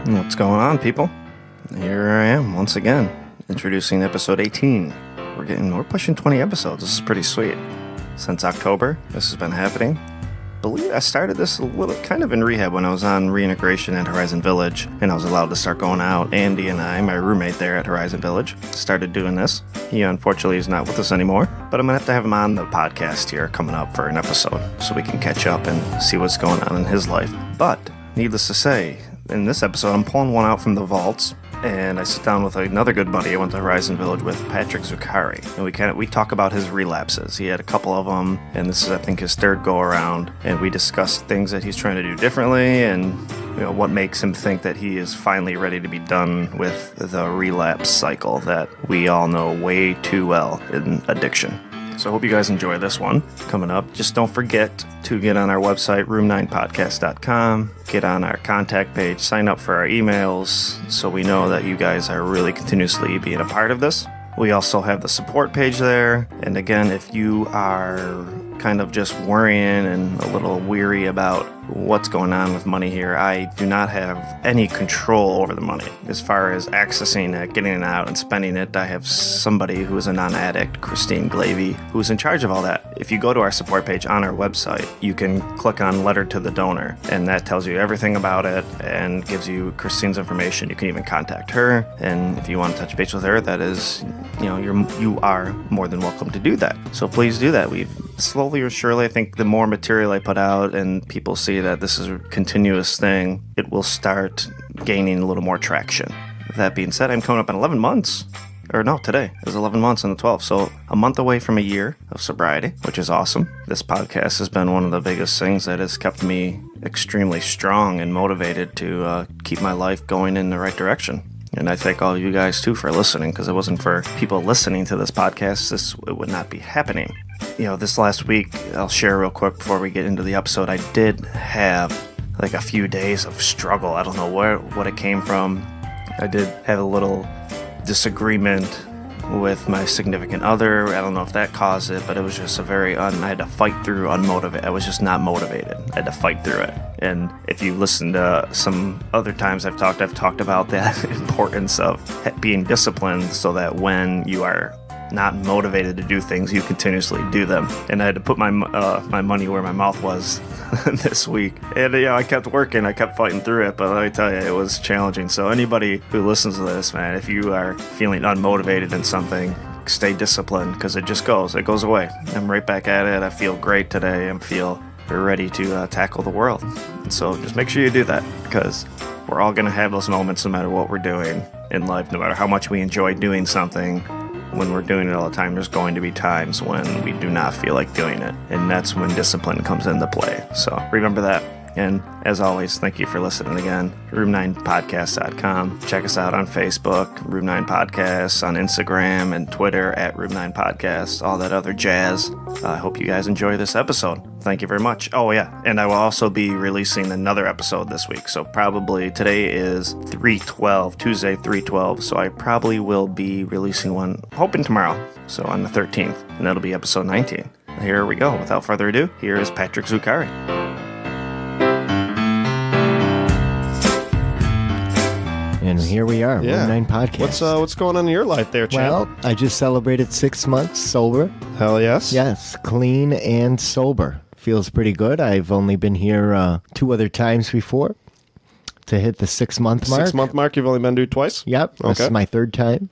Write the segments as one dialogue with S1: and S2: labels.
S1: What's going on, people? Here I am once again, introducing episode 18. We're pushing 20 episodes. This is pretty sweet. Since October, this has been happening. I believe I started this a little kind of in rehab when I was on reintegration at Horizon Village, and I was allowed to start going out. Andy and I, my roommate there at Horizon Village, started doing this. He unfortunately is not with us anymore, but I'm going to have him on the podcast here coming up for an episode so we can catch up and see what's going on in his life. But, needless to say, in this episode, I'm pulling one out from the vaults, and I sit down with another good buddy I went to Horizon Village with, Patrick Zuccari, and we talk about his relapses. He had a couple of them, and this is, I think, his third go-around, and we discuss things that he's trying to do differently, and what makes him think that he is finally ready to be done with the relapse cycle that we all know way too well in addiction. So I hope you guys enjoy this one coming up. Just don't forget to get on our website, room9podcast.com, get on our contact page, sign up for our emails so we know that you guys are really continuously being a part of this. We also have the support page there. And again, if you are kind of just worrying and a little weary about what's going on with money here, I do not have any control over the money. As far as accessing it, getting it out, and spending it, I have somebody who is a non-addict, Christine Glavey, who's in charge of all that. If you go to our support page on our website, you can click on Letter to the Donor, and that tells you everything about it and gives you Christine's information. You can even contact her, and if you want to touch base with her, that is, you are more than welcome to do that. So please do that. We've slowly or surely, I think the more material I put out and people see that this is a continuous thing, it will start gaining a little more traction. That being said, I'm coming up in 11 months. Or no, today is 11 months on the 12th. So a month away from a year of sobriety, which is awesome. This podcast has been one of the biggest things that has kept me extremely strong and motivated to keep my life going in the right direction. And I thank all of you guys, too, for listening, because if it wasn't for people listening to this podcast, it would not be happening. This last week, I'll share real quick before we get into the episode, I did have like a few days of struggle. I don't know what it came from. I did have a little disagreement with my significant other. I don't know if that caused it, but it was just I had to fight through unmotivated. I was just not motivated. I had to fight through it. And if you listen to some other times I've talked about the importance of being disciplined so that when you are not motivated to do things, you continuously do them. And I had to put my money where my mouth was this week. And I kept working, I kept fighting through it, but let me tell you, it was challenging. So anybody who listens to this, man, if you are feeling unmotivated in something, stay disciplined, because it goes away. I'm right back at it. I feel great today. We're ready to tackle the world. And so just make sure you do that, because we're all going to have those moments no matter what we're doing in life, no matter how much we enjoy doing something. When we're doing it all the time, there's going to be times when we do not feel like doing it. And that's when discipline comes into play. So remember that. And as always, thank you for listening again. Room9podcast.com. Check us out on Facebook, Room9 Podcasts, on Instagram and Twitter at Room9 Podcasts, all that other jazz. I hope you guys enjoy this episode. Thank you very much. Oh, yeah. And I will also be releasing another episode this week. So probably today is 3/12, Tuesday 3/12. So I probably will be releasing one, hoping tomorrow. So on the 13th. And that'll be episode 19. Here we go. Without further ado, here is Patrick Zuccari.
S2: And here we are,
S3: yeah.
S2: Room 9 Podcast.
S3: What's going on in your life there, champ?
S2: Well, I just celebrated 6 months sober.
S3: Hell yes.
S2: Yes, clean and sober. Feels pretty good. I've only been here 2 other times before to hit the 6-month mark.
S3: 6-month mark, you've only been to twice?
S2: Yep, okay. This is my 3rd time.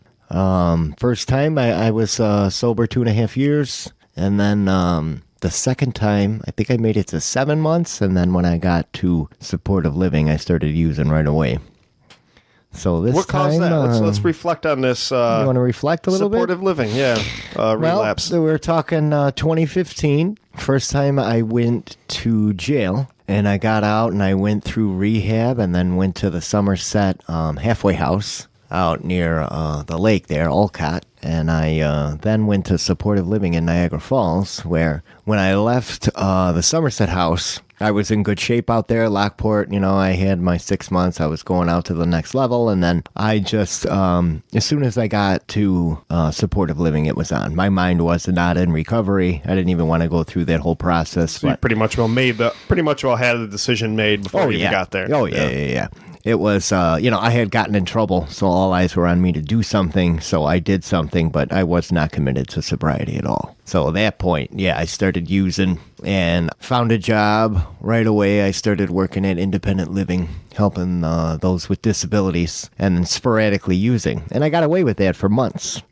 S2: First time, I was sober 2.5 years. And then the second time, I think I made it to 7 months. And then when I got to supportive living, I started using right away. So this
S3: what caused
S2: time,
S3: that? Let's reflect on this.
S2: You want to reflect a little bit?
S3: Supportive living, yeah. Relapse.
S2: Well, we're talking 2015. First time I went to jail, and I got out, and I went through rehab, and then went to the Somerset halfway house out near the lake there, Olcott. And I then went to supportive living in Niagara Falls, where when I left the Somerset house, I was in good shape out there, Lockport. I had my 6 months. I was going out to the next level. And then I just, as soon as I got to supportive living, it was on. My mind was not in recovery. I didn't even want to go through that whole process.
S3: So you pretty much had the decision made before you even got there.
S2: Oh, yeah. It was, I had gotten in trouble, so all eyes were on me to do something, so I did something, but I was not committed to sobriety at all. So at that point, I started using and found a job right away. I started working at independent living, helping those with disabilities, and then sporadically using. And I got away with that for months.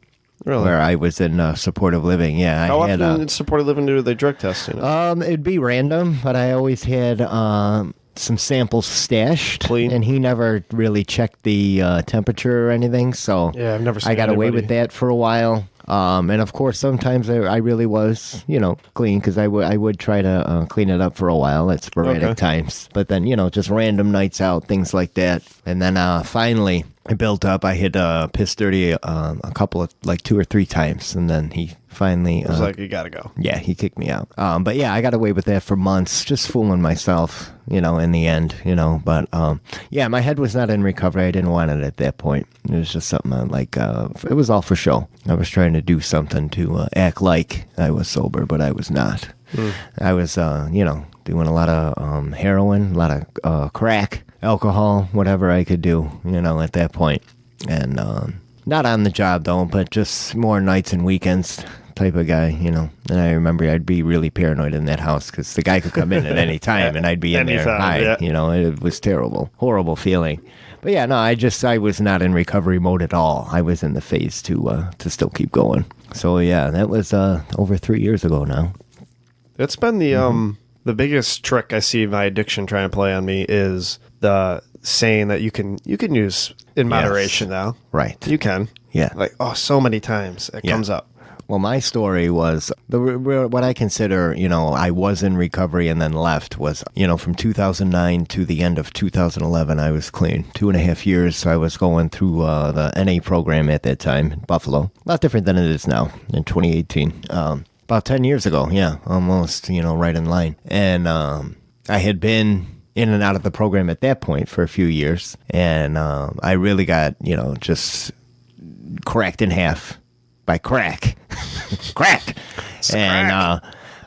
S3: Really?
S2: Where I was in supportive living, yeah.
S3: How often in supportive living do they drug test?
S2: It'd be random, but I always had some samples stashed,
S3: clean,
S2: and he never really checked the temperature or anything. So
S3: yeah, I've never seen
S2: I got away with that for a while. And of course, sometimes I really was, clean because I would try to clean it up for a while at sporadic times. But then, just random nights out, things like that. And then finally, I built up. I had pissed dirty a couple of, 2 or 3 times. And then he finally...
S3: It was like, you gotta go.
S2: Yeah, he kicked me out. But yeah, I got away with that for months, just fooling myself, in the end, But my head was not in recovery. I didn't want it at that point. It was just something it was all for show. I was trying to do something to act like I was sober, but I was not. I was, doing a lot of heroin, a lot of crack, alcohol, whatever I could do, at that point. And not on the job, though, but just more nights and weekends type of guy, And I remember I'd be really paranoid in that house because the guy could come in at any time and I'd be in there high. Yeah. It was terrible, horrible feeling. But yeah, no, I was not in recovery mode at all. I was in the phase to still keep going. So yeah, that was over 3 years ago now.
S3: It's been the biggest trick I see my addiction trying to play on me is the saying that you can use in moderation now.
S2: Right.
S3: You can.
S2: Yeah.
S3: So many times it comes up.
S2: Well, my story was what I consider, I was in recovery and then left was, from 2009 to the end of 2011, I was clean. 2.5 years, I was going through the NA program at that time in Buffalo. A lot different than it is now in 2018. About 10 years ago, yeah, almost, right in line. And I had been in and out of the program at that point for a few years. And I really got, just cracked in half by crack. Crack! And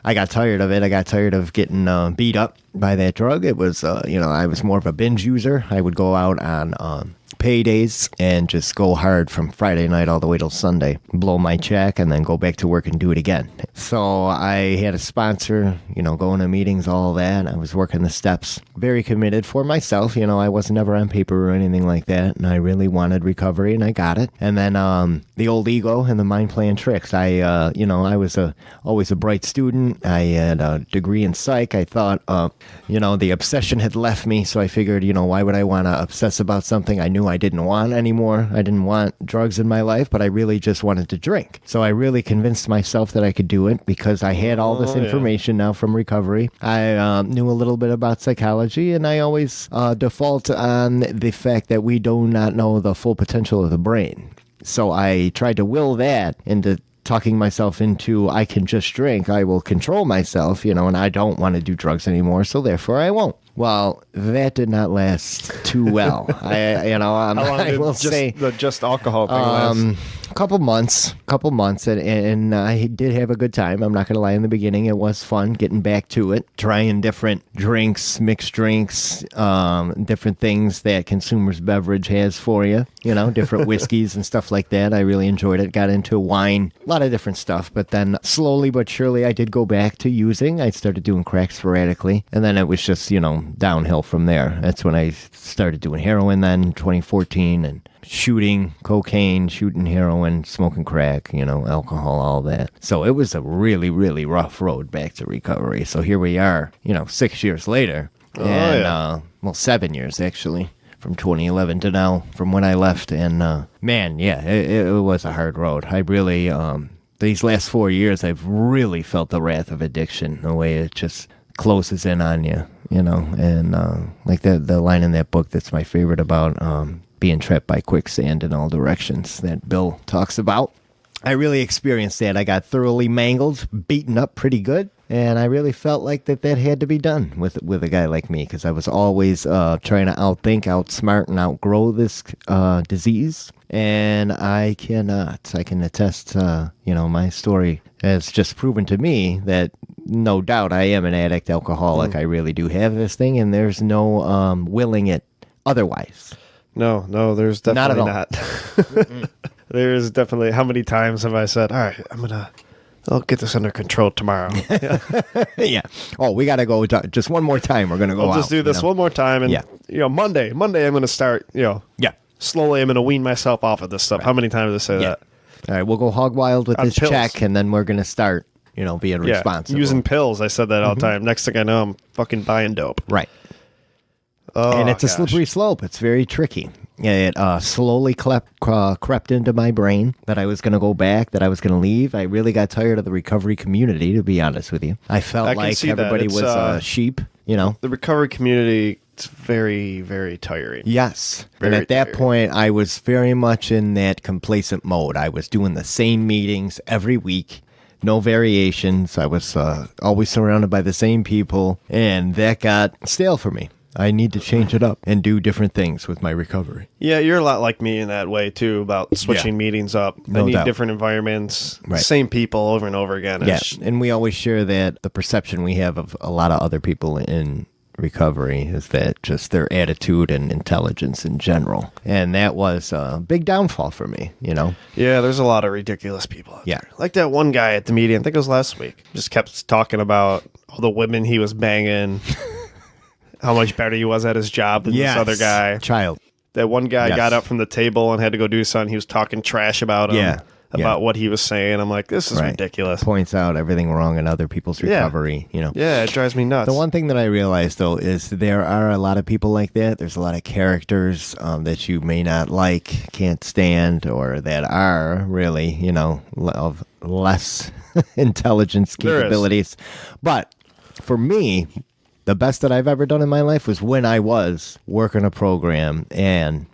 S2: I got tired of it. I got tired of getting beat up by that drug. It was, I was more of a binge user. I would go out on paydays and just go hard from Friday night all the way till Sunday, blow my check, and then go back to work and do it again. So I had a sponsor, going to meetings, all that. I was working the steps, very committed for myself. I was never on paper or anything like that, and I really wanted recovery, and I got it. And then the old ego and the mind playing tricks. I was always a bright student. I had a degree in psych. I thought, the obsession had left me, so I figured, why would I want to obsess about something I knew I didn't want anymore? I didn't want drugs in my life, but I really just wanted to drink. So I really convinced myself that I could do it because I had all this information now from recovery. I knew a little bit about psychology, and I always default on the fact that we do not know the full potential of the brain. So I tried to will that into talking myself into, I can just drink, I will control myself, and I don't want to do drugs anymore, so therefore I won't. Well, that did not last too well. I will say
S3: the just alcohol thing last?
S2: Couple months, and I did have a good time. I'm not going to lie. In the beginning, it was fun getting back to it, trying different drinks, mixed drinks, different things that Consumers Beverage has for you. Different whiskeys and stuff like that. I really enjoyed it. Got into wine, a lot of different stuff. But then slowly but surely, I did go back to using. I started doing crack sporadically, and then it was just downhill from there. That's when I started doing heroin. Then 2014 and shooting cocaine, shooting heroin, smoking crack, alcohol, all that. So it was a really, really rough road back to recovery. So here we are, 6 years later. 7 years actually, from 2011 to now, from when I left. And it was a hard road. I really, these last 4 years, I've really felt the wrath of addiction, the way it just closes in on you, and like the line in that book that's my favorite about being trapped by quicksand in all directions that Bill talks about. I really experienced that. I got thoroughly mangled, beaten up pretty good, And I really felt like that had to be done with a guy like me, because I was always trying to outthink, outsmart, and outgrow this disease. And I cannot. I can attest, my story has just proven to me that no doubt I am an addict, alcoholic. I really do have this thing, and there's no willing it otherwise.
S3: No, there's definitely
S2: Not
S3: not. There's definitely, how many times have I said, all right, I'll get this under control tomorrow.
S2: Yeah. Oh, we got to go just one more time. We're going to go
S3: I'll just do this one more time. And, Monday I'm going to start, slowly I'm going to wean myself off of this stuff. Right. How many times did I say that?
S2: All right, we'll go hog wild with this pills. Check, and then we're going to start, being responsible.
S3: Using pills. I said that all the time. Next thing I know, I'm fucking buying dope.
S2: Right. Oh, and it's a slippery slope. It's very tricky. It slowly crept into my brain that I was going to go back, that I was going to leave. I really got tired of the recovery community, to be honest with you. I felt like everybody was a sheep, The
S3: recovery community, it's very, very tiring.
S2: Yes. And at that point, I was very much in that complacent mode. I was doing the same meetings every week. No variations. I was always surrounded by the same people, and that got stale for me. I need to change it up and do different things with my recovery.
S3: Yeah, you're a lot like me in that way, too, about switching meetings up. I need different environments, same people over and over again.
S2: Yeah, and we always share that the perception we have of a lot of other people in recovery is that just their attitude and intelligence in general. And that was a big downfall for me,
S3: Yeah, there's a lot of ridiculous people out there. Like that one guy at the meeting, I think it was last week, just kept talking about all the women he was banging. How much better he was at his job than this other guy.
S2: Child.
S3: That one guy got up from the table and had to go do something. He was talking trash about him, about what he was saying. I'm like, this is ridiculous.
S2: Points out everything wrong in other people's recovery,
S3: Yeah, it drives me nuts.
S2: The one thing that I realized, though, is there are a lot of people like that. There's a lot of characters that you may not like, can't stand, or that are really, of less intelligence capabilities. But for me, the best that I've ever done in my life was when I was working a program and,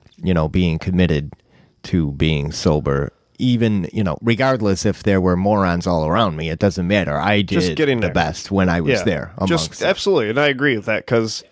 S2: being committed to being sober. Even, regardless if there were morons all around me, it doesn't matter. I did the best when I was there.
S3: Absolutely. And I agree with that, because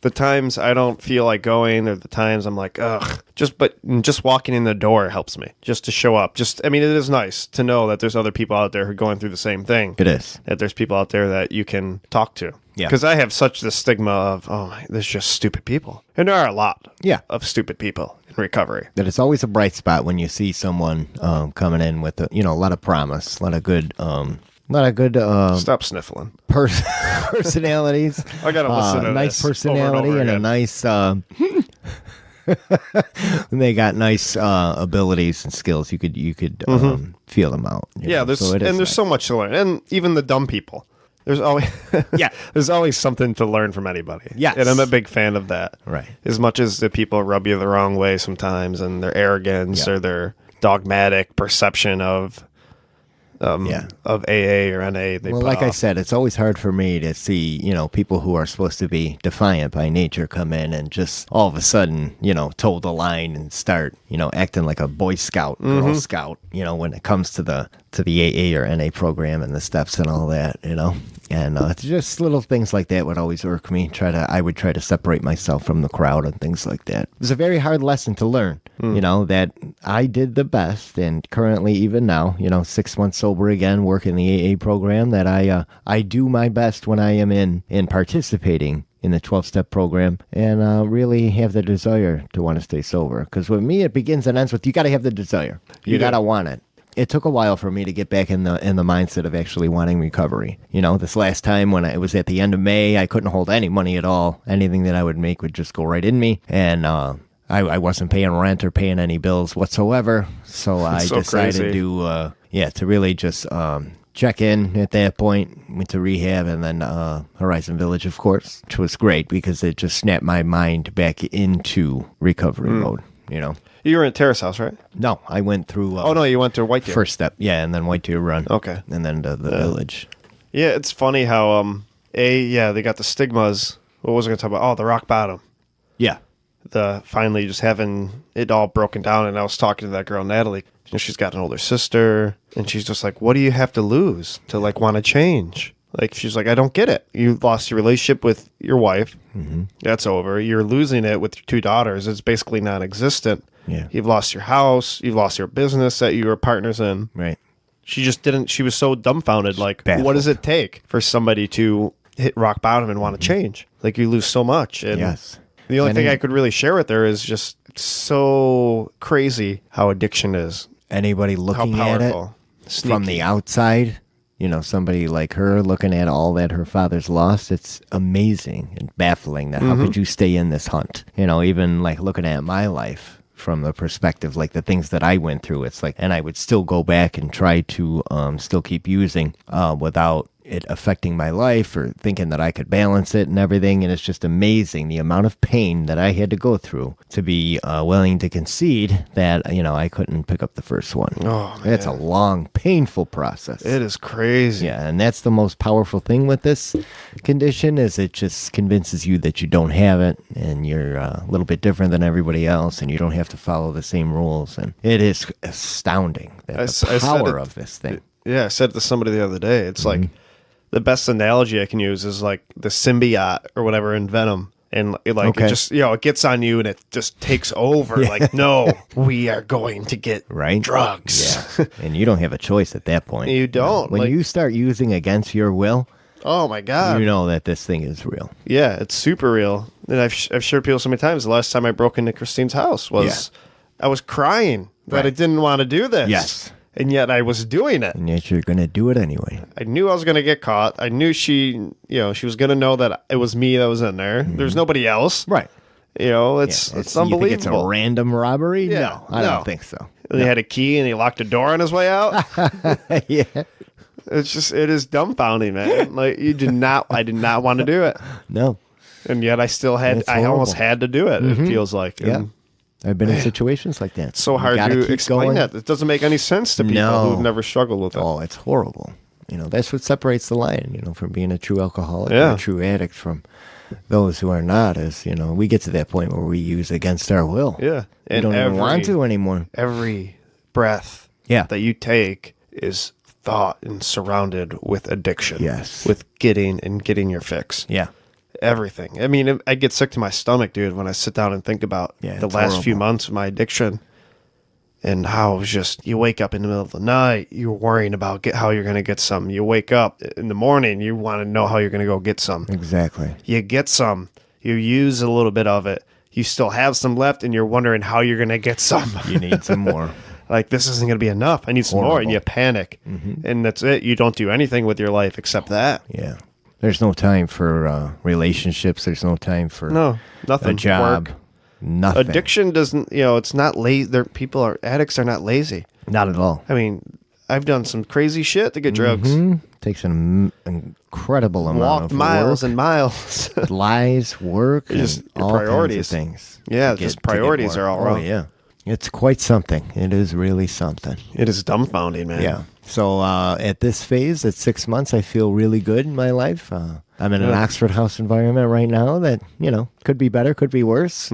S3: the times I don't feel like going, or the times I'm like, ugh, just walking in the door helps me, just to show up. It is nice to know that there's other people out there who are going through the same thing.
S2: It is.
S3: That there's people out there that you can talk to.
S2: Yeah.
S3: Because I have such the stigma of, there's just stupid people. And there are a lot of stupid people in recovery.
S2: That it's always a bright spot when you see someone coming in with a lot of promise, a lot of good
S3: stop sniffling.
S2: Personalities.
S3: I gotta listen to
S2: nice
S3: this
S2: personality
S3: over
S2: and
S3: again.
S2: a nice they got nice abilities and skills. You could feel them out.
S3: There's so much to learn. And even the dumb people. There's always there's always something to learn from anybody.
S2: Yes.
S3: And I'm a big fan of that.
S2: Right.
S3: As much as the people rub you the wrong way sometimes, and their arrogance or their dogmatic perception of AA or NA.
S2: Like I said, it's always hard for me to see, people who are supposed to be defiant by nature come in and just all of a sudden, toe the line and start, acting like a Boy Scout, Girl Scout, when it comes to the AA or NA program and the steps and all that, And it's just little things like that would always irk me. I would try to separate myself from the crowd and things like that. It was a very hard lesson to learn, that I did the best, and currently even now, 6 months sober again, working the AA program, that I do my best when I am in participating in the 12-step program, and really have the desire to want to stay sober. Because with me, it begins and ends with you got to have the desire. You got to want it. It took a while for me to get back in the mindset of actually wanting recovery. This last time when it was at the end of May, I couldn't hold any money at all. Anything that I would make would just go right in me, and I wasn't paying rent or paying any bills whatsoever. So I decided to really just check in at that point, went to rehab, and then Horizon Village, of course, which was great because it just snapped my mind back into recovery mode.
S3: You were in Terrace House, right?
S2: No, I went through...
S3: you went to White Deer.
S2: First step, and then White Deer Run.
S3: Okay.
S2: And then the Village.
S3: Yeah, it's funny how, they got the stigmas. What was I going to talk about? Oh, the rock bottom.
S2: Yeah.
S3: The finally just having it all broken down, and I was talking to that girl, Natalie. She's got an older sister, and she's just like, what do you have to lose to, want to change? Like, she's like, I don't get it. You lost your relationship with your wife.
S2: Mm-hmm.
S3: That's over. You're losing it with your 2 daughters. It's basically non-existent.
S2: Yeah.
S3: You've lost your house. You've lost your business that you were partners in.
S2: Right.
S3: She just didn't. She was so dumbfounded. Like,
S2: Baffled.
S3: what does it take for somebody to hit rock bottom and want to change? Like, you lose so much. And
S2: Yes.
S3: the only
S2: And
S3: thing
S2: then-
S3: I could really share with her is just it's so crazy how addiction is.
S2: Anybody
S3: How
S2: looking at it
S3: powerful.
S2: from the outside, somebody like her looking at all that her father's lost, it's amazing and baffling that how could you stay in this hunt? Even like looking at my life from the perspective, like the things that I went through, it's like, and I would still go back and try to still keep using without it affecting my life or thinking that I could balance it and everything. And it's just amazing the amount of pain that I had to go through to be willing to concede that, I couldn't pick up the first one.
S3: Oh, man.
S2: It's a long, painful process.
S3: It is crazy.
S2: Yeah, and that's the most powerful thing with this condition is it just convinces you that you don't have it and you're a little bit different than everybody else and you don't have to follow the same rules. And it is astounding that
S3: I
S2: the
S3: said
S2: power
S3: it-
S2: of this thing.
S3: Yeah, I said to somebody the other day, it's like the best analogy I can use is like the symbiote or whatever in Venom. And it
S2: Okay.
S3: just, it gets on you and it just takes over. Like, no, we are going to get
S2: Right?
S3: drugs.
S2: Yeah. And you don't have a choice at that point.
S3: You don't.
S2: When
S3: Like,
S2: you start using against your will,
S3: oh my God.
S2: you know that this thing is real.
S3: Yeah, it's super real. And I've shared people so many times. The last time I broke into Christine's house was I was crying that I
S2: Right.
S3: didn't want to do this.
S2: Yes.
S3: And yet I was doing it.
S2: And yet you're going to do it anyway.
S3: I knew I was going to get caught. I knew she was going to know that it was me that was in there. There's nobody else.
S2: Right.
S3: It's
S2: You
S3: unbelievable.
S2: think it's a random robbery?
S3: Yeah,
S2: No, I
S3: no.
S2: don't think so.
S3: And he had a key and he locked a door on his way out.
S2: Yeah.
S3: It is dumbfounding, man. Like I did not want to do it.
S2: No.
S3: And yet I still had,
S2: It's
S3: I almost
S2: horrible.
S3: had to do it. It feels like.
S2: Yeah.
S3: And
S2: I've been in situations like that.
S3: it's so
S2: You
S3: hard
S2: gotta
S3: to
S2: keep
S3: explain
S2: going.
S3: that. It doesn't make any sense to people
S2: No.
S3: who've never struggled with it.
S2: Oh, it's horrible. That's what separates the lion, from being a true alcoholic
S3: Yeah.
S2: or a true addict from those who are not is, we get to that point where we use against our will.
S3: Yeah.
S2: We
S3: And
S2: don't even want to anymore.
S3: every breath
S2: Yeah.
S3: that you take is thought and surrounded with addiction.
S2: Yes.
S3: With getting your fix.
S2: Yeah.
S3: Everything. I mean, I get sick to my stomach, dude, when I sit down and think about
S2: Yeah,
S3: the
S2: it's
S3: last few
S2: horrible.
S3: months of my addiction and how it was just, you wake up in the middle of the night, you're worrying about how you're going to get some. You wake up in the morning, you want to know how you're going to go get some.
S2: Exactly.
S3: You get some, you use a little bit of it, you still have some left, and you're wondering how you're going to get some.
S2: You need some more.
S3: Like, this isn't going to be enough. I need some more. And
S2: Horrible.
S3: you panic. And that's it. You don't do anything with your life except that.
S2: Yeah. There's no time for relationships. There's no time for
S3: No, nothing.
S2: a job.
S3: Work.
S2: Nothing.
S3: Addiction doesn't, it's not lazy. Addicts are not lazy.
S2: Not at all.
S3: I mean, I've done some crazy shit to get drugs.
S2: Takes an incredible amount
S3: Walked
S2: of
S3: miles
S2: work,
S3: and miles.
S2: lies, work, and
S3: Just your
S2: all
S3: priorities.
S2: kinds of things.
S3: Yeah,
S2: to
S3: just
S2: to
S3: priorities
S2: more.
S3: are all
S2: Oh,
S3: wrong.
S2: yeah. It's quite something. It is really something.
S3: It is dumbfounding, man.
S2: Yeah. So at this phase, at 6 months, I feel really good in my life. I'm in an Oxford House environment right now that, could be better, could be worse.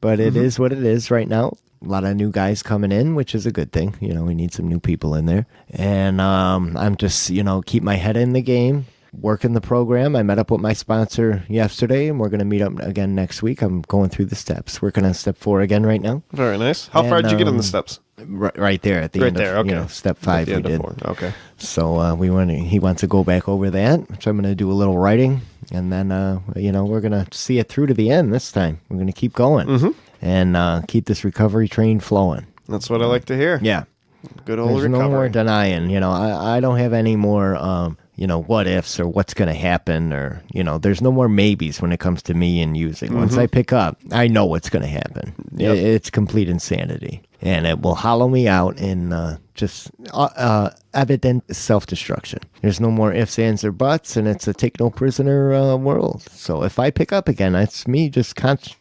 S2: But it is what it is right now. A lot of new guys coming in, which is a good thing. We need some new people in there. And I'm just, keep my head in the game, working the program. I met up with my sponsor yesterday, and we're going to meet up again next week. I'm going through the steps, working on step 4 again right now.
S3: Very nice. How far
S2: And,
S3: did you get on the steps?
S2: Right there at the
S3: Right
S2: end
S3: there,
S2: of
S3: okay.
S2: step
S3: At
S2: 5
S3: the
S2: we
S3: end of
S2: did.
S3: 4. Okay.
S2: So he wants to go back over that, which I'm going to do a little writing, and then we're going to see it through to the end this time. We're going to keep going and keep this recovery train flowing.
S3: That's what I like to hear.
S2: Yeah,
S3: Good old
S2: there's
S3: recovery.
S2: no more denying. I don't have any more what ifs or what's going to happen or there's no more maybes when it comes to me and using. Once I pick up, I know what's going to happen.
S3: Yep.
S2: It's complete insanity, and it will hollow me out in just evident self-destruction. There's no more ifs, ands, or buts, and it's a take no prisoner world. So if I pick up again, that's me just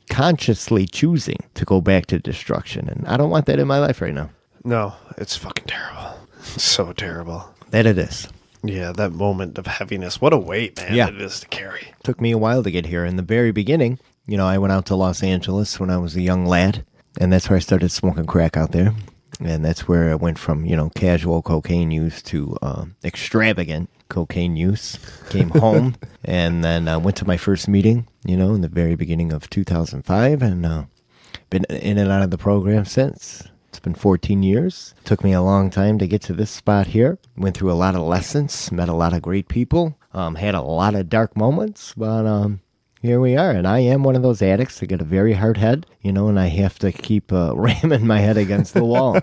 S2: consciously choosing to go back to destruction, and I don't want that in my life right now.
S3: No, it's fucking terrible. It's so terrible.
S2: That it is.
S3: Yeah, that moment of heaviness. What a weight, man,
S2: Yeah.
S3: it is to carry.
S2: Took me a while to get here. In the very beginning, I went out to Los Angeles when I was a young lad, and that's where I started smoking crack out there. And that's where I went from, casual cocaine use to extravagant cocaine use. Came home and then went to my first meeting, in the very beginning of 2005, and been in and out of the program since. It's been 14 years. Took me a long time to get to this spot here. Went through a lot of lessons, met a lot of great people, had a lot of dark moments, but here we are. And I am one of those addicts that get a very hard head, and I have to keep ramming my head against the wall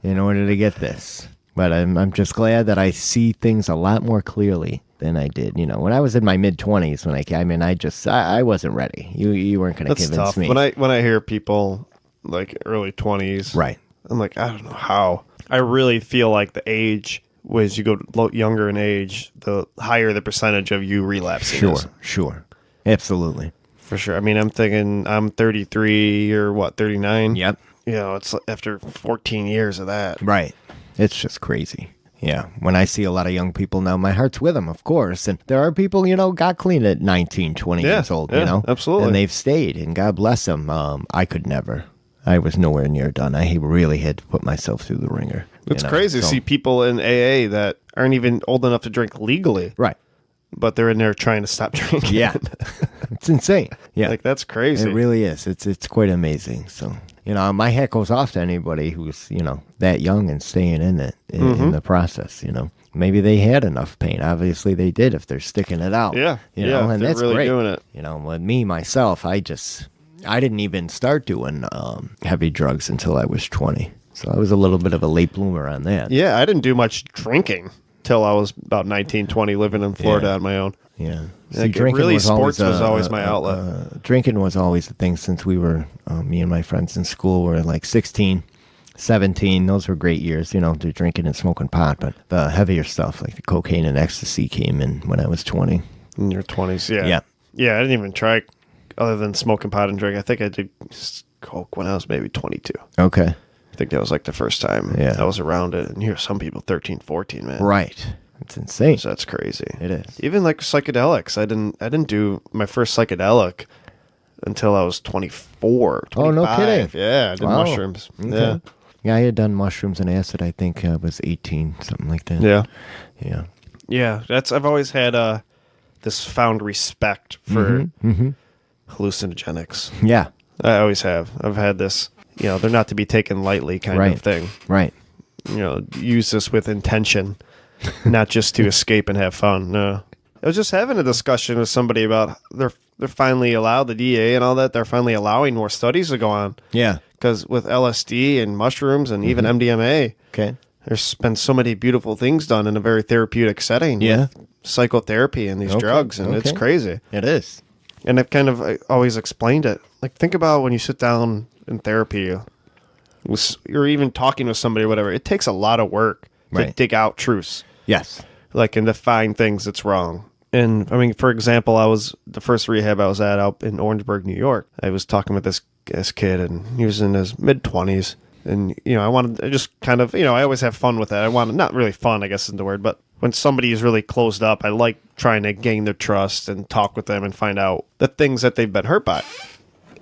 S2: in order to get this. But I'm just glad that I see things a lot more clearly than I did. When I was in my mid-20s, I wasn't ready. You weren't going to convince
S3: tough.
S2: me.
S3: When I hear people like early 20s,
S2: Right.
S3: I'm like, I don't know how. I really feel like the age, as you go younger in age, the higher the percentage of you relapsing is.
S2: Sure. Absolutely.
S3: For sure. I mean, I'm thinking I'm 33 or 39?
S2: Yep.
S3: It's after 14 years of that.
S2: Right. It's just crazy. Yeah. When I see a lot of young people now, my heart's with them, of course. And there are people, got clean at 19, 20 years old,
S3: absolutely.
S2: And they've stayed, and God bless them. I could never. I was nowhere near done. I really had to put myself through the ringer.
S3: It's crazy to see people in AA that aren't even old enough to drink legally.
S2: Right.
S3: But they're in there trying to stop drinking.
S2: Yeah. It's insane. Yeah.
S3: Like, that's crazy.
S2: It really is. It's quite amazing. So, my hat goes off to anybody who's, that young and staying in it, in the process, Maybe they had enough pain. Obviously they did if they're sticking it out.
S3: Yeah.
S2: And
S3: they're
S2: that's
S3: really
S2: great.
S3: doing it.
S2: With me, myself, I didn't even start doing heavy drugs until I was 20. So I was a little bit of a late bloomer on that.
S3: Yeah, I didn't do much drinking till I was about 19, 20, living in Florida on my own.
S2: Yeah.
S3: Like, sports was always my outlet.
S2: Drinking was always a thing since we were, me and my friends in school were like 16, 17. Those were great years, to drinking and smoking pot. But the heavier stuff, like the cocaine and ecstasy, came in when I was 20.
S3: In your 20s, yeah.
S2: Yeah.
S3: Yeah, I didn't even try other than smoking pot and drink. I think I did coke when I was maybe 22.
S2: Okay.
S3: I think that was like the first time I was around it. And here's some people 13, 14, man.
S2: Right. It's insane.
S3: So that's crazy.
S2: It is.
S3: Even like psychedelics. I didn't do my first psychedelic until I was 24, 25.
S2: Oh, no kidding.
S3: Yeah, I did mushrooms.
S2: Okay.
S3: Yeah.
S2: Yeah, I had done mushrooms and acid, I think I was 18, something like that.
S3: Yeah.
S2: Yeah.
S3: Yeah, I've always had this found respect for hallucinogenics.
S2: Yeah.
S3: I always have. I've had this, they're not to be taken lightly kind of thing.
S2: Right.
S3: Use this with intention, not just to escape and have fun. No. I was just having a discussion with somebody about they're finally allowed, the DEA and all that, they're finally allowing more studies to go on.
S2: Yeah.
S3: Because with LSD and mushrooms and even MDMA,
S2: Okay.
S3: there's been so many beautiful things done in a very therapeutic setting.
S2: Yeah.
S3: With psychotherapy and these drugs, and it's crazy.
S2: It is.
S3: And I always explained it. Like, think about when you sit down in therapy, you're even talking with somebody or whatever. It takes a lot of work to dig out truths.
S2: Yes.
S3: Like, and to find things that's wrong. And I mean, for example, the first rehab I was at out in Orangeburg, New York. I was talking with this kid, and he was in his mid-20s. And, I just kind of, I always have fun with that. I want, not really fun, I guess isn't the word, but when somebody is really closed up, I like trying to gain their trust and talk with them and find out the things that they've been hurt by.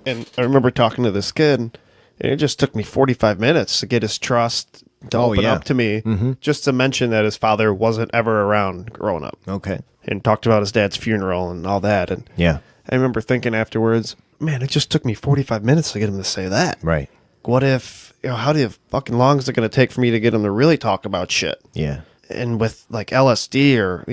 S3: And I remember talking to this kid, and it just took me 45 minutes to get his trust to open up to me, just to mention that his father wasn't ever around growing up.
S2: Okay.
S3: And talked about his dad's funeral and all that. And
S2: Yeah.
S3: I remember thinking afterwards, man, it just took me 45 minutes to get him to say that.
S2: Right.
S3: What if, how fucking long is it going to take for me to get him to really talk about shit?
S2: Yeah.
S3: And with like LSD or,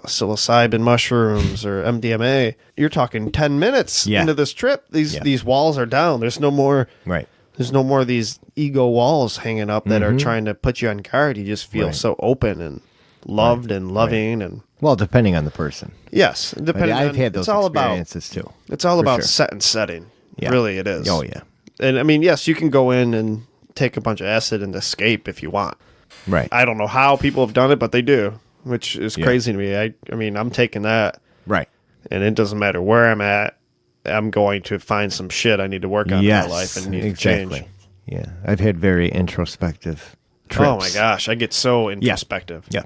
S3: psilocybin mushrooms or MDMA, you're talking 10 minutes into this trip. These walls are down. There's no more.
S2: Right.
S3: There's no more of these ego walls hanging up that are trying to put you on guard. You just feel so open and loved and loving and.
S2: Well, depending on the person.
S3: Yes, depending.
S2: I've had those
S3: it's all
S2: experiences too.
S3: It's all about
S2: sure.
S3: set and setting.
S2: Yeah.
S3: Really, it is.
S2: Oh yeah.
S3: And I mean, yes, you can go in and take a bunch of acid and escape if you want.
S2: Right.
S3: I don't know how people have done it, but they do, which is crazy to me. I mean, I'm taking that.
S2: Right.
S3: And it doesn't matter where I'm at. I'm going to find some shit I need to work on in my life and need to change.
S2: Yeah. I've had very introspective trips.
S3: Oh my gosh, I get so introspective.
S2: Yeah.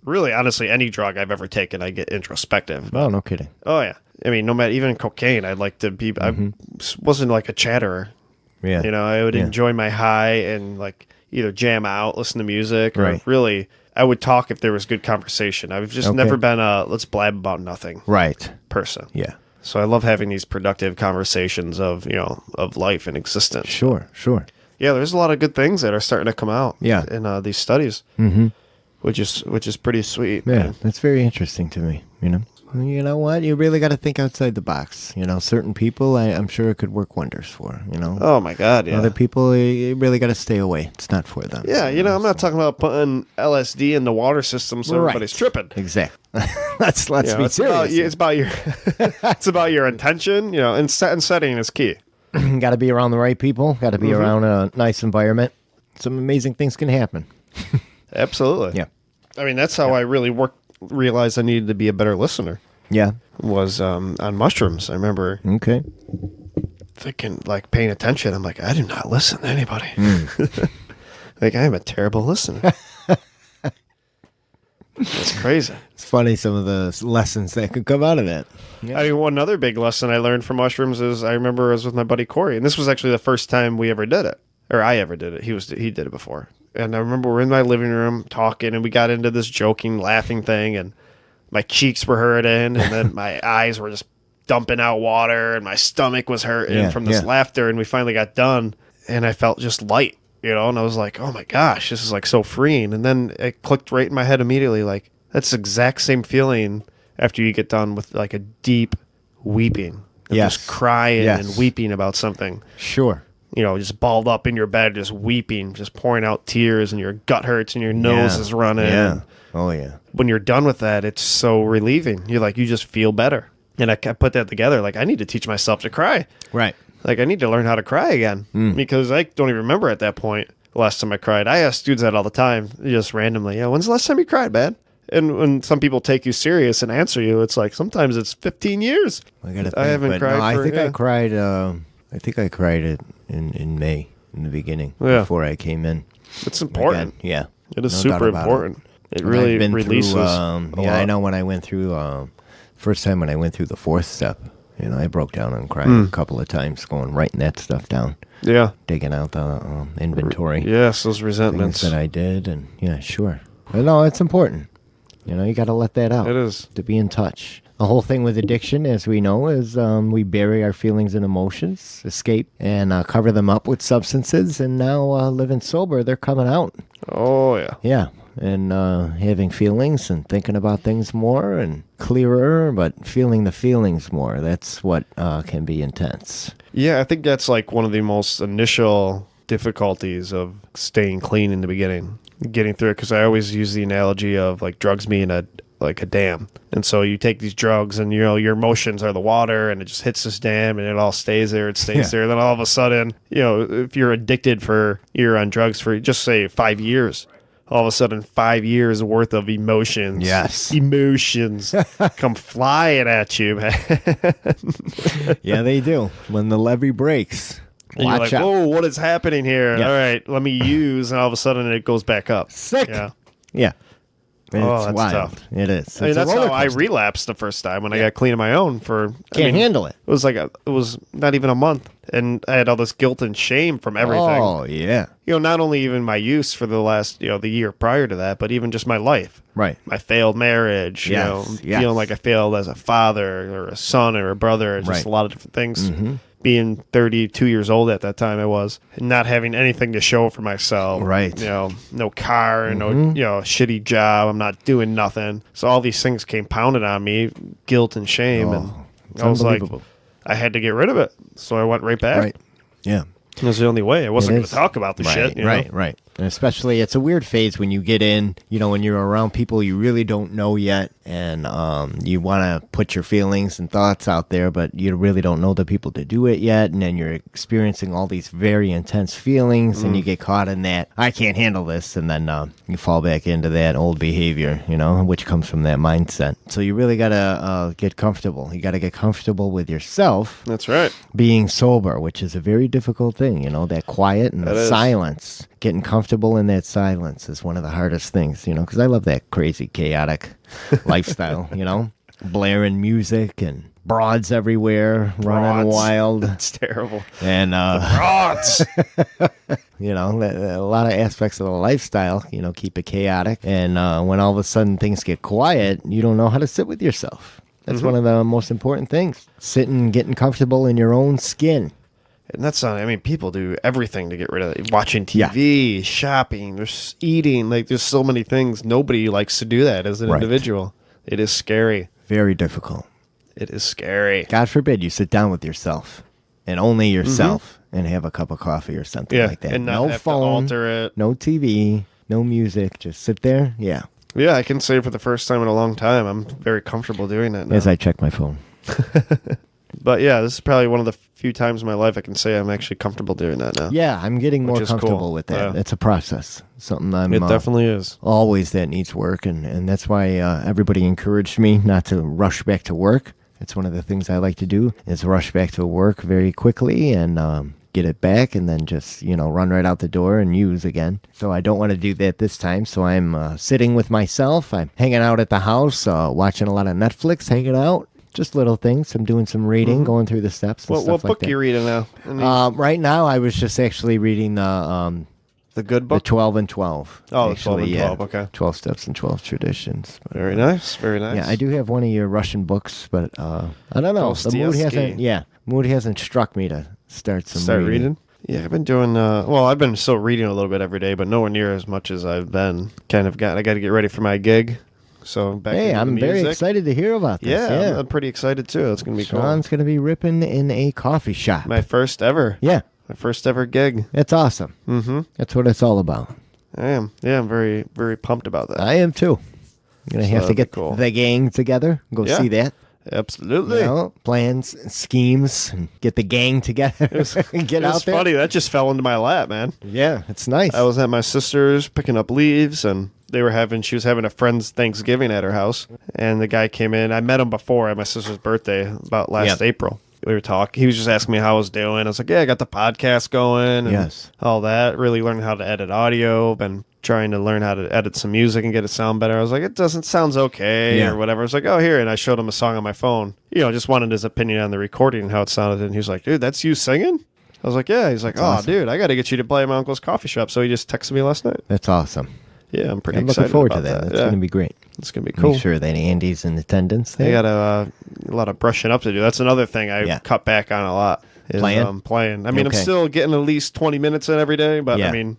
S3: Really, honestly, any drug I've ever taken, I get introspective.
S2: Oh, no kidding.
S3: Oh yeah. I mean, no matter, even cocaine, I'd like to be. I wasn't like a chatterer.
S2: Yeah.
S3: I would enjoy my high and like either jam out, listen to music, or
S2: Right.
S3: really, I would talk if there was good conversation. I've just never been a let's blab about nothing
S2: Right.
S3: person.
S2: Yeah.
S3: So I love having these productive conversations of, of life and existence.
S2: Sure.
S3: Yeah, there's a lot of good things that are starting to come out
S2: Yeah.
S3: in these studies, which is pretty sweet.
S2: Yeah,
S3: man.
S2: that's very interesting to me, You know what? You really got to think outside the box. Certain people, I'm sure it could work wonders for,
S3: Oh my God, yeah.
S2: Other people, you really got to stay away. It's not for them.
S3: Yeah, I'm not talking about putting LSD in the water system so everybody's tripping.
S2: Exactly. let's be
S3: It's
S2: serious.
S3: about your it's about your intention, and setting is key.
S2: Got to be around the right people. Got to be around a nice environment. Some amazing things can happen.
S3: Absolutely.
S2: Yeah.
S3: I mean, that's how I really realized I needed to be a better listener.
S2: Yeah.
S3: Was on mushrooms. I remember
S2: Okay.
S3: thinking, like, paying attention. I'm like, I do not listen to anybody. Like, I am a terrible listener. It's crazy.
S2: It's funny some of the lessons that could come out of that. Yeah.
S3: I mean, one other big lesson I learned from mushrooms is I remember I was with my buddy Corey, and this was actually the first time we ever did it, or I ever did it. He did it before, and I remember we're in my living room talking, and we got into this joking, laughing thing, and my cheeks were hurting, and then my eyes were just dumping out water, and my stomach was hurting from this laughter, and we finally got done, and I felt just light, and I was like, oh my gosh, this is like so freeing, and then it clicked right in my head immediately, like, that's the exact same feeling after you get done with like a deep weeping. Just crying and weeping about something.
S2: Sure.
S3: Just balled up in your bed, just weeping, just pouring out tears, and your gut hurts and your nose is running.
S2: Yeah. Oh, yeah.
S3: When you're done with that, it's so relieving. You just feel better. And I put that together. Like, I need to teach myself to cry.
S2: Right.
S3: Like, I need to learn how to cry again because I don't even remember at that point the last time I cried. I ask dudes that all the time, just randomly. Yeah, when's the last time you cried, man? And when some people take you serious and answer you, it's like sometimes it's 15 years.
S2: I gotta think,
S3: I haven't cried.
S2: No, I think
S3: yeah.
S2: I cried. I think I cried it in May in the beginning before I came in.
S3: It's important.
S2: Again, yeah,
S3: It is
S2: no doubt
S3: super
S2: about
S3: important. It
S2: When
S3: really
S2: I've been
S3: releases.
S2: Through,
S3: a
S2: I
S3: lot.
S2: know when I went through first time when I went through the fourth step. I broke down and cried a couple of times, writing that stuff down,
S3: Yeah.
S2: digging out the inventory.
S3: Yes, those
S2: Things
S3: resentments.
S2: that I did, and sure. But no, it's important. You got to let that out.
S3: It is.
S2: To be in touch. The whole thing with addiction, as we know, is we bury our feelings and emotions, escape, and cover them up with substances. And now living sober, they're coming out.
S3: Oh, yeah.
S2: Yeah. And having feelings and thinking about things more and clearer, but feeling the feelings more. That's what can be intense.
S3: Yeah, I think that's like one of the most initial difficulties of staying clean in the beginning, getting through it. Because I always use the analogy of like drugs being a dam. And so you take these drugs and, your emotions are the water and it just hits this dam and it all stays there. It stays there. Then all of a sudden, if you're addicted you're on drugs for just say 5 years, all of a sudden 5 years worth of emotions.
S2: Yes.
S3: Emotions come flying at you, man.
S2: Yeah, they do. When the levee breaks.
S3: And you're
S2: Watch
S3: like,
S2: out.
S3: whoa, what is happening here?
S2: Yeah.
S3: All right, let me use. And all of a sudden it goes back up.
S2: Sick.
S3: Yeah.
S2: Yeah. It's
S3: that's
S2: wild.
S3: tough.
S2: It is.
S3: I mean,
S2: It's a
S3: that's how
S2: roller
S3: I
S2: coaster.
S3: relapsed the first time when I got clean on my own
S2: Can't handle it.
S3: It was like it was not even a month, and I had all this guilt and shame from everything.
S2: Oh, yeah.
S3: Not only even my use for the last, the year prior to that, but even just my life,
S2: Right.
S3: my failed marriage,
S2: Yes,
S3: feeling like I failed as a father or a son or a brother, just
S2: Right.
S3: a lot of different things. Being 32 years old at that time, I was not having anything to show for myself.
S2: Right.
S3: No car, no, shitty job. I'm not doing nothing. So all these things came pounded on me, guilt and shame, and
S2: it's
S3: I was like,
S2: unbelievable.
S3: I had to get rid of it. So I went right back.
S2: Right. Yeah.
S3: It was the only way. I wasn't
S2: It
S3: going
S2: is.
S3: to talk about the shit.
S2: Right. And especially, it's a weird phase when you get in, when you're around people you really don't know yet, and you want to put your feelings and thoughts out there, but you really don't know the people to do it yet, and then you're experiencing all these very intense feelings, and you get caught in that, I can't handle this, and then you fall back into that old behavior, which comes from that mindset. So you really got to get comfortable. You got to get comfortable with yourself.
S3: That's right.
S2: Being sober, which is a very difficult thing, that quiet and
S3: That
S2: the
S3: is.
S2: silence. Getting comfortable in that silence is one of the hardest things, because I love that crazy, chaotic lifestyle, blaring music and broads everywhere, running
S3: Broads.
S2: wild.
S3: It's terrible.
S2: And,
S3: Broads.
S2: a lot of aspects of the lifestyle, keep it chaotic. And when all of a sudden things get quiet, you don't know how to sit with yourself. That's one of the most important things. Sitting, getting comfortable in your own skin.
S3: And that's not, I mean, people do everything to get rid of it. Watching TV, shopping, there's eating. Like, there's so many things. Nobody likes to do that as an individual. It is scary.
S2: Very difficult.
S3: It is scary.
S2: God forbid you sit down with yourself and only yourself and have a cup of coffee or something like that.
S3: And not
S2: no
S3: have
S2: phone,
S3: to alter it.
S2: no TV, no music. Just sit there. Yeah.
S3: Yeah, I can say for the first time in a long time, I'm very comfortable doing that now.
S2: As I check my phone.
S3: But yeah, this is probably one of the few times in my life I can say I'm actually comfortable doing that now.
S2: Yeah, I'm getting more
S3: Which is
S2: comfortable
S3: cool.
S2: with that.
S3: Yeah.
S2: It's a process. Something I'm
S3: It definitely is.
S2: always that needs work. And that's why everybody encouraged me not to rush back to work. It's one of the things I like to do is rush back to work very quickly and get it back and then just, run right out the door and use again. So I don't want to do that this time. So I'm sitting with myself. I'm hanging out at the house, watching a lot of Netflix, hanging out. Just little things. I'm doing some reading, going through the steps and
S3: What
S2: stuff like
S3: book
S2: that.
S3: are you reading now?
S2: Right now, I was just actually reading
S3: The good
S2: the
S3: book?
S2: 12 and 12.
S3: Oh, the 12
S2: actually,
S3: and
S2: yeah.
S3: 12, okay.
S2: 12 Steps and 12 Traditions. But,
S3: Very nice, very nice.
S2: yeah, I do have one of your Russian books, but I don't know. The mood
S3: Dostoevsky.
S2: hasn't struck me to start some
S3: Start reading? Yeah, I've been doing, I've been still reading a little bit every day, but nowhere near as much as I've been. I got to get ready for my gig. So back
S2: Hey,
S3: into the
S2: I'm very
S3: music.
S2: excited to hear about this.
S3: Yeah, I'm pretty excited too. That's going to be
S2: Sean's going to be ripping in a coffee shop.
S3: cool. My first ever.
S2: Yeah,
S3: My first ever gig.
S2: that's awesome.
S3: Mm-hmm.
S2: That's what it's all about.
S3: I am. Yeah, I'm very, very pumped about that.
S2: I am too. I'm going to
S3: So
S2: have to
S3: that'd be
S2: get
S3: cool.
S2: the gang together, go
S3: Yeah.
S2: see that.
S3: Absolutely.
S2: Plans, schemes, and get the gang together. Get out
S3: It's
S2: there.
S3: funny. That just fell into my lap, man.
S2: Yeah, it's nice.
S3: I was at my sister's picking up leaves, and she was having a friend's Thanksgiving at her house, and the guy came in. I met him before at my sister's birthday about last April. We were talking. He was just asking me how I was doing. I was like, yeah, I got the podcast going and
S2: Yes.
S3: all that. Really learning how to edit audio. Been trying to learn how to edit some music and get it sound better. I was like, sounds okay or whatever. I was like, oh, here. And I showed him a song on my phone. Just wanted his opinion on the recording and how it sounded. And he was like, dude, that's you singing? I was like, yeah. He's like,
S2: awesome.
S3: dude, I got to get you to play at my uncle's coffee shop. So he just texted me last night.
S2: That's awesome.
S3: Yeah, I'm pretty
S2: I'm
S3: excited
S2: looking forward to
S3: about
S2: that. That's going to be great.
S3: It's going to be cool.
S2: Make sure that Andy's in attendance there.
S3: I got a lot of brushing up to do. That's another thing I cut back on a lot. Is, playing. I mean, I'm still getting at least 20 minutes in every day, but I mean,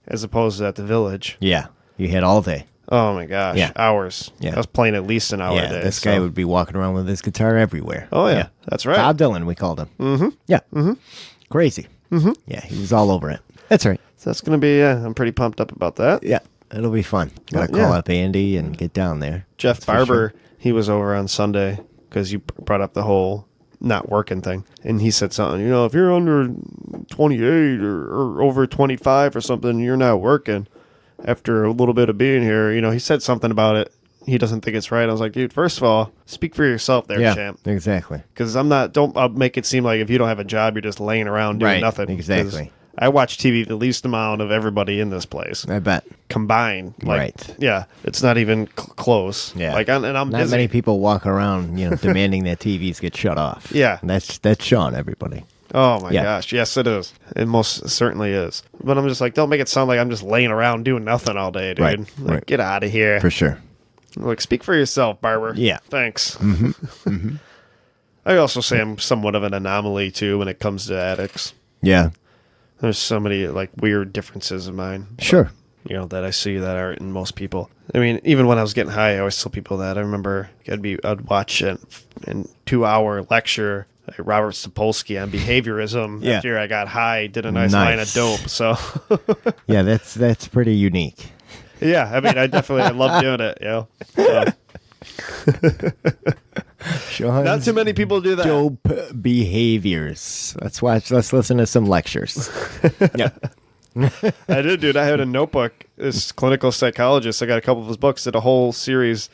S3: as opposed to at the village.
S2: Yeah, you had all day.
S3: Oh my gosh, hours.
S2: Yeah.
S3: I was playing at least an hour a day.
S2: This guy would be walking around with his guitar everywhere.
S3: Oh yeah, that's right.
S2: Bob Dylan, we called him. Mm-hmm. Yeah. Mm-hmm. Crazy. Mm-hmm. Yeah, he was all over it. That's right.
S3: So that's going to be, I'm pretty pumped up about that.
S2: Yeah, it'll be fun. Got to call up Andy and get down there.
S3: Jeff Barber, he was over on Sunday because you brought up the whole not working thing. And he said something, if you're under 28 or over 25 or something, you're not working after a little bit of being here. He said something about it. He doesn't think it's right. I was like, dude, first of all, speak for yourself there, champ.
S2: Exactly.
S3: Because don't make it seem like if you don't have a job, you're just laying around doing nothing.
S2: Exactly.
S3: I watch TV the least amount of everybody in this place.
S2: I bet.
S3: Combined.
S2: Right.
S3: Yeah. It's not even not
S2: Yeah.
S3: I'm
S2: Not
S3: busy.
S2: many people walk around, demanding that TVs get shut off.
S3: Yeah.
S2: And that's Sean, everybody.
S3: Oh my gosh. Yes, it is. It most certainly is. But I'm just like, don't make it sound like I'm just laying around doing nothing all day, dude.
S2: Right.
S3: Like,
S2: Right.
S3: get out of here.
S2: For sure.
S3: Like, speak for yourself, Barber.
S2: Yeah.
S3: Thanks.
S2: Mm-hmm. Mm-hmm.
S3: I also say I'm somewhat of an anomaly, too, when it comes to addicts.
S2: Yeah.
S3: There's so many, weird differences in mine.
S2: Sure.
S3: That I see that aren't in most people. I mean, even when I was getting high, I always tell people that. I remember I'd watch a 2-hour lecture, like Robert Sapolsky on behaviorism.
S2: Yeah.
S3: After I got high, did a nice line of dope. So,
S2: Yeah, that's pretty unique.
S3: yeah, I mean, I love doing it. So,
S2: Sean's
S3: not too many people do that.
S2: dope behaviors. Let's listen to some lectures. Yeah.
S3: I did, dude. I had a notebook. This clinical psychologist, I got a couple of his books, did a whole series,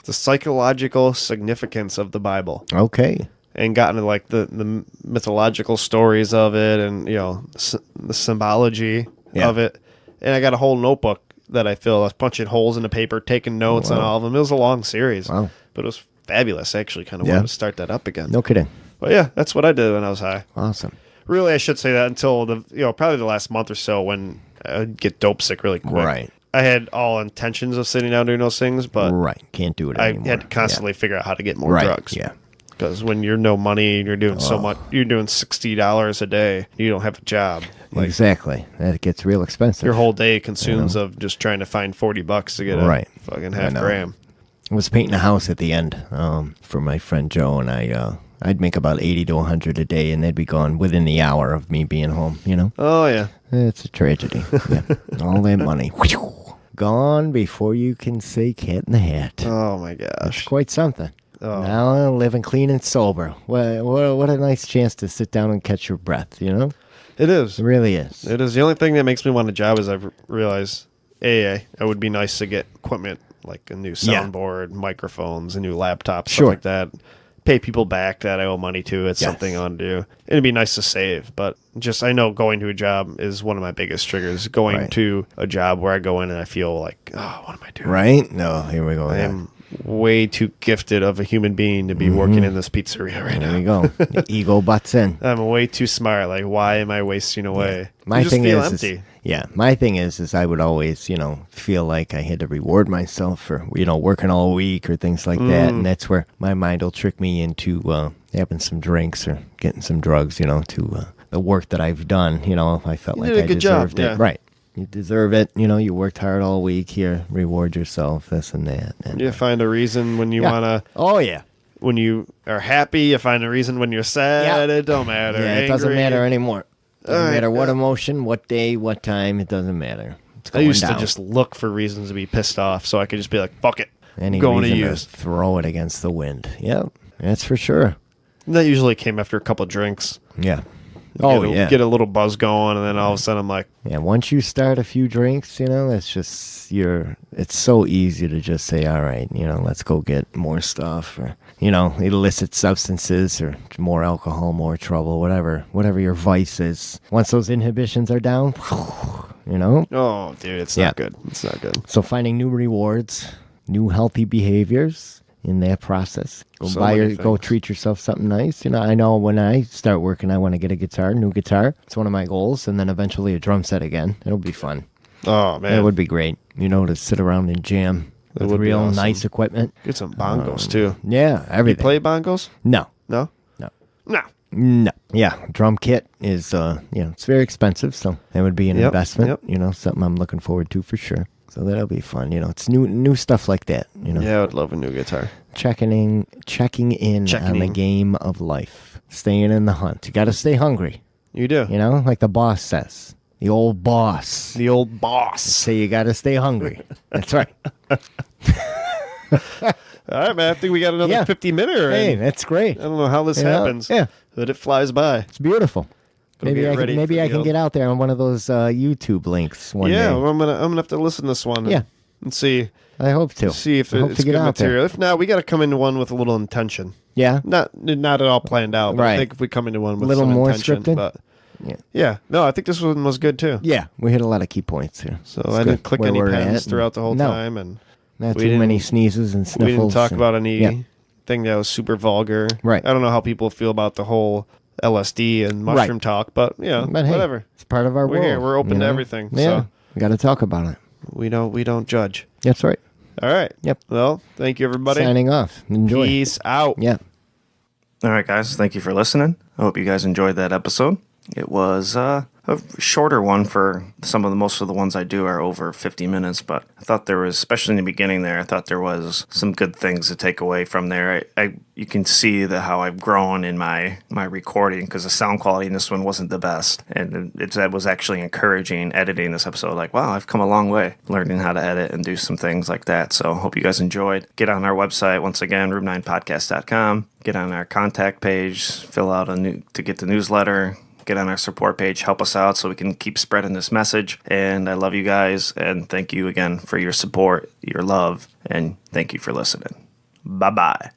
S3: The Psychological Significance of the Bible.
S2: Okay.
S3: And got into the mythological stories of it and, the symbology of it. And I got a whole notebook that I filled. I was punching holes in the paper, taking notes on all of them. It was a long series.
S2: Wow.
S3: But it was fabulous. I actually kind of
S2: Yeah.
S3: wanted to start that up again.
S2: No kidding.
S3: But yeah, that's what I did when I was high.
S2: Awesome.
S3: Really, I should say that until probably the last month or so when I'd get dope sick really quick.
S2: Right.
S3: I had all intentions of sitting down doing those things, but
S2: Right. Can't do it
S3: I
S2: anymore.
S3: had to constantly figure out how to get more
S2: Right.
S3: drugs.
S2: Yeah.
S3: Because when you're no money, you're doing so much. You're doing $60 a day. You don't have a job. Like
S2: Exactly. That gets real expensive.
S3: your whole day consumes of just trying to find $40 to get a
S2: Right.
S3: fucking
S2: I
S3: half
S2: know.
S3: gram.
S2: I was painting a house at the end for my friend Joe, and I'd make about 80 to 100 a day, and they'd be gone within the hour of me being home, you know?
S3: Oh yeah.
S2: It's a tragedy. Yeah. All that money. Gone before you can say cat in the hat.
S3: Oh my gosh.
S2: Quite something.
S3: Oh.
S2: Now I'm living clean and sober. What a nice chance to sit down and catch your breath, you know?
S3: It is.
S2: It really is.
S3: It is. The only thing that makes me want a job is I've realized, it would be nice to get equipment like a new
S2: Yeah.
S3: soundboard, microphones, a new laptop, stuff
S2: Sure.
S3: like that. Pay people back that I owe money to. It's
S2: Yes.
S3: something I want to do. It'd be nice to save, but just I know going to a job is one of my biggest triggers. Going
S2: Right.
S3: to a job where I go in and I feel like, oh, what am I doing?
S2: Right? No, here we go.
S3: I am way too gifted of a human being to be working in this pizzeria right
S2: There we
S3: now.
S2: go. The ego butts in.
S3: I'm way too smart. Like, why am I wasting away?
S2: My
S3: I just
S2: thing
S3: feel
S2: is,
S3: empty.
S2: my thing is I would always, feel like I had to reward myself for, working all week or things like that. And that's where my mind will trick me into having some drinks or getting some drugs, to the work that I've done. If I felt
S3: You
S2: like
S3: did a
S2: I
S3: good job,
S2: deserved it.
S3: yeah.
S2: Right. You deserve it. You worked hard all week here. Reward yourself, this and that. And,
S3: You find a reason when you
S2: yeah.
S3: want to.
S2: Oh, yeah.
S3: When you are happy, you find a reason. When you're sad,
S2: Yeah.
S3: it don't matter.
S2: Yeah, it doesn't
S3: Angry.
S2: matter anymore. Doesn't
S3: All right,
S2: matter what
S3: yeah.
S2: emotion, what day, what time. It doesn't matter. It's
S3: I
S2: going
S3: used
S2: down.
S3: to just look for reasons to be pissed off, so I could just be like, "Fuck it,
S2: Any
S3: I'm going to
S2: reason
S3: use."
S2: throw it against the wind. Yep, that's for sure.
S3: And that usually came after a couple drinks.
S2: Yeah. Oh,
S3: get a,
S2: yeah.
S3: Get a little buzz going, and then all of a sudden I'm like,
S2: Yeah, once you start a few drinks, it's just it's so easy to just say, all right, let's go get more stuff or, illicit substances or more alcohol, more trouble, whatever your vice is. Once those inhibitions are down,
S3: "Oh, dude, it's
S2: Yeah.
S3: not good. It's not good."
S2: So finding new rewards, new healthy behaviors in that process.
S3: So
S2: Go
S3: many
S2: go
S3: things.
S2: treat yourself something nice. I know when I start working, I want to get a new guitar. It's one of my goals, and then eventually a drum set again. It'll be fun.
S3: Oh man,
S2: It would be great, to sit around and jam
S3: That
S2: with
S3: would be
S2: real
S3: awesome.
S2: nice equipment.
S3: Get some bongos too.
S2: Yeah,
S3: You
S2: everything.
S3: play bongos?
S2: No,
S3: No,
S2: no,
S3: no.
S2: no. Yeah, drum kit is it's very expensive, so that would be an
S3: Yep,
S2: investment.
S3: yep.
S2: Something I'm looking forward to for sure. So that'll be fun. It's new stuff like that.
S3: Yeah, I would love a new guitar.
S2: Checking in
S3: Checking
S2: on the
S3: in.
S2: game of life. Staying in the hunt. You got to stay hungry.
S3: You do.
S2: Like the boss says. The old boss.
S3: The old boss.
S2: Say you got to stay hungry. That's right.
S3: All right, man. I think we got another
S2: Yeah.
S3: 50-minute.
S2: Hey, that's great.
S3: I don't know how this
S2: Yeah,
S3: happens.
S2: yeah.
S3: But it flies by.
S2: It's beautiful.
S3: Go
S2: Maybe
S3: get
S2: I
S3: ready
S2: can, maybe
S3: for
S2: I
S3: the
S2: can
S3: old-
S2: get out there on one of those YouTube links one
S3: Yeah,
S2: day.
S3: well, I'm gonna have to listen to this one.
S2: Yeah.
S3: And see
S2: I hope to.
S3: if
S2: I hope
S3: it's
S2: to get
S3: good
S2: out
S3: material.
S2: there.
S3: If not, we got to come into one with a little intention.
S2: Yeah.
S3: Not at all planned out. But I
S2: Right.
S3: think if we come into one with
S2: Little
S3: some
S2: more
S3: intention,
S2: scripted?
S3: but
S2: Yeah.
S3: yeah, no, I think this one was good too.
S2: Yeah. We hit a lot of key points here.
S3: So
S2: It's
S3: I
S2: good
S3: didn't click
S2: where
S3: any
S2: we're
S3: pens
S2: at,
S3: throughout the whole
S2: no,
S3: time, and
S2: Not
S3: we
S2: too many
S3: didn't-
S2: sneezes and sniffles.
S3: we didn't talk
S2: and-
S3: about any
S2: Yeah.
S3: thing that was super vulgar.
S2: Right.
S3: I don't know how people feel about the whole LSD and mushroom
S2: Right.
S3: talk, but
S2: But hey,
S3: whatever.
S2: it's part of our
S3: We're
S2: world.
S3: here. We're open to everything,
S2: Yeah.
S3: so-
S2: We got to talk about it.
S3: We don't judge.
S2: That's right.
S3: All right.
S2: Yep.
S3: Well, thank you, everybody.
S2: Signing off. Enjoy.
S3: Peace out.
S2: Yeah.
S1: All right, guys. Thank you for listening. I hope you guys enjoyed that episode. It was a shorter one for most of the ones I do are over 50 minutes, but I thought there was, especially in the beginning there, I thought there was some good things to take away from there. You can see how I've grown in my recording because the sound quality in this one wasn't the best. And it was actually encouraging editing this episode. Like, wow, I've come a long way learning how to edit and do some things like that. So hope you guys enjoyed. Get on our website, once again, room9podcast.com. Get on our contact page, fill out to get the newsletter. Get on our support page, help us out so we can keep spreading this message. And I love you guys, and thank you again for your support, your love, and thank you for listening. Bye-bye.